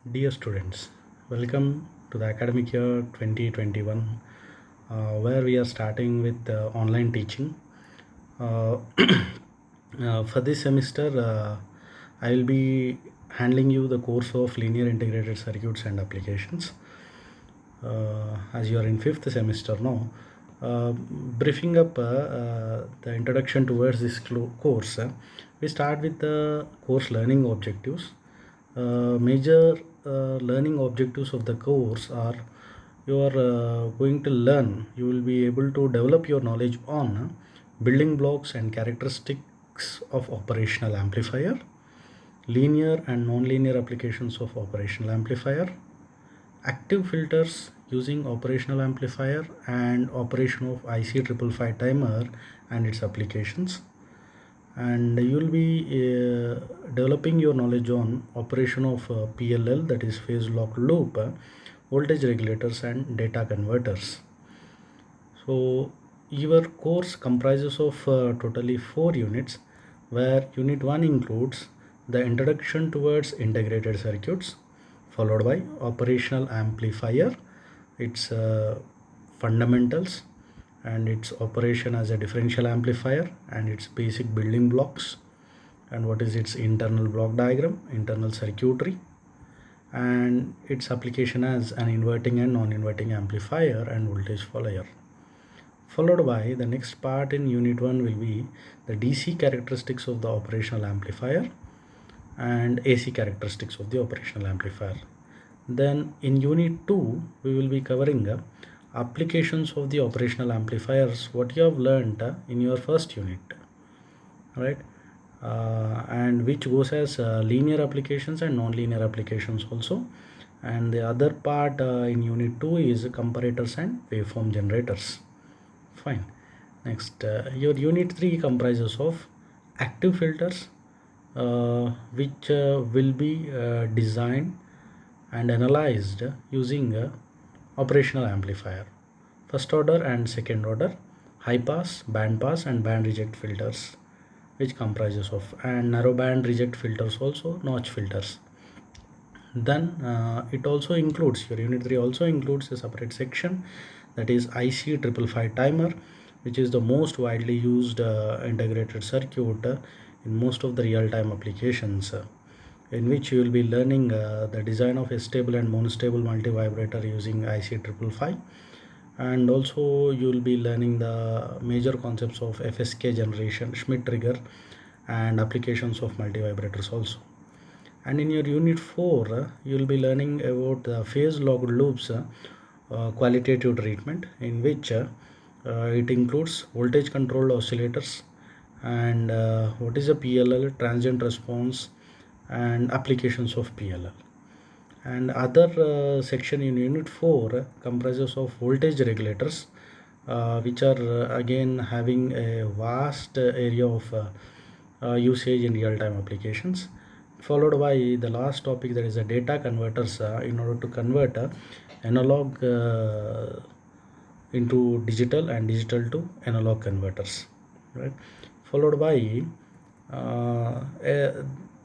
Dear students, welcome to the academic year 2021, where we are starting with online teaching. Uh, for this semester, I will be handling you the course of linear integrated circuits and applications. As you are in fifth semester now, briefing up the introduction towards this course, we start with the course learning objectives. Major learning objectives of the course are you are going to learn, you will be able to develop your knowledge on building blocks and characteristics of operational amplifier, linear and non-linear applications of operational amplifier, active filters using operational amplifier and operation of IC555 timer and its applications, and you will be developing your knowledge on operation of PLL, that is phase lock loop, voltage regulators and data converters. So your course comprises of totally 4 units, where unit 1 includes the introduction towards integrated circuits, followed by operational amplifier, its fundamentals and its operation as a differential amplifier and its basic building blocks, and what is its internal block diagram, internal circuitry, and its application as an inverting and non-inverting amplifier and voltage follower. Followed by the next part in unit 1 will be the DC characteristics of the operational amplifier and AC characteristics of the operational amplifier. Then in unit 2 we will be covering applications of the operational amplifiers, what you have learned in your first unit, right? And which goes as linear applications and non-linear applications also. And the other part in unit 2 is comparators and waveform generators. Fine. Next, your unit 3 comprises of active filters, which will be designed and analyzed using operational amplifier, first order and second order, high pass, band pass and band reject filters, which comprises of, and narrow band reject filters also, notch filters. Then it also includes, your unit 3 also includes a separate section, that is IC555 timer, which is the most widely used integrated circuit in most of the real-time applications, in which you will be learning the design of a stable and monostable multi-vibrator using IC555, and also you will be learning the major concepts of FSK generation, Schmidt trigger, and applications of multi-vibrators also. And in your unit 4 you will be learning about phase locked loops qualitative treatment, in which it includes voltage controlled oscillators and what is a PLL, transient response, and applications of PLL. And other section in unit 4 comprises of voltage regulators, which are again having a vast area of usage in real-time applications, followed by the last topic, that is the data converters, in order to convert analog into digital and digital to analog converters, right? Followed by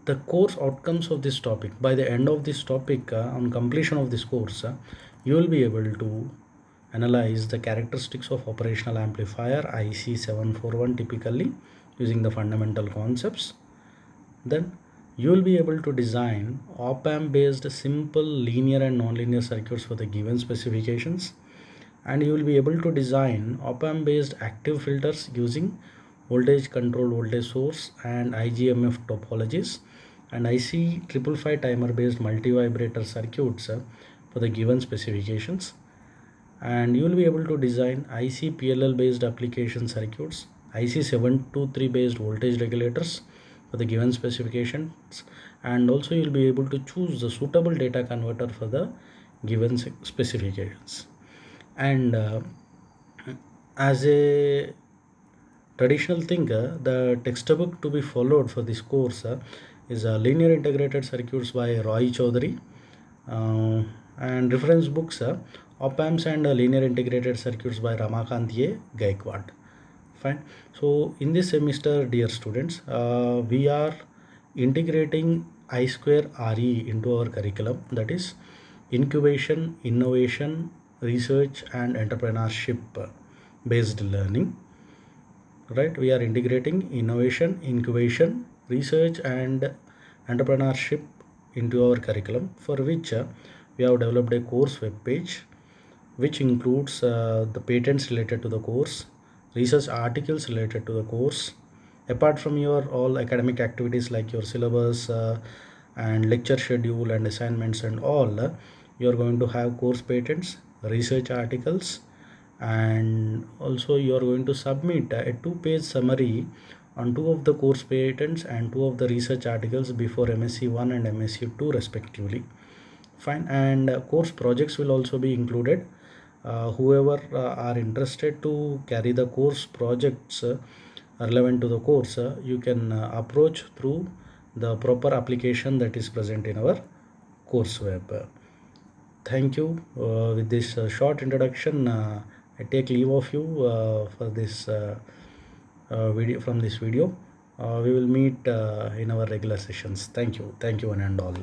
the course outcomes of this topic. By the end of this topic, on completion of this course, you will be able to analyze the characteristics of operational amplifier IC741 typically using the fundamental concepts. Then you will be able to design op-amp based simple linear and non-linear circuits for the given specifications, and you will be able to design op-amp based active filters using voltage controlled voltage source and IGMF topologies, and IC555 timer based multi-vibrator circuits for the given specifications. And you will be able to design IC PLL based application circuits, IC723 based voltage regulators for the given specifications, and also you will be able to choose the suitable data converter for the given specifications. And as a traditional thing, the textbook to be followed for this course is Linear Integrated Circuits by Roy Chaudhary, and reference books, Op-Amps and Linear Integrated Circuits by Ramakant A. Gaikwad. Fine. So in this semester, dear students, we are integrating I Square RE into our curriculum, that is incubation, innovation, research, and entrepreneurship based learning. Right, we are integrating innovation, incubation, research, and entrepreneurship into our curriculum, for which we have developed a course web page which includes the patents related to the course, research articles related to the course. Apart from your all academic activities like your syllabus and lecture schedule and assignments and all, you are going to have course patents, research articles, and also you are going to submit a two-page summary on two of the course patents and two of the research articles before MSc 1 and MSc 2 respectively. Fine. And course projects will also be included. Whoever are interested to carry the course projects relevant to the course, you can approach through the proper application that is present in our course web. Thank you. With this short introduction, I take leave of you for this video. From this video, we will meet in our regular sessions. Thank you one and all.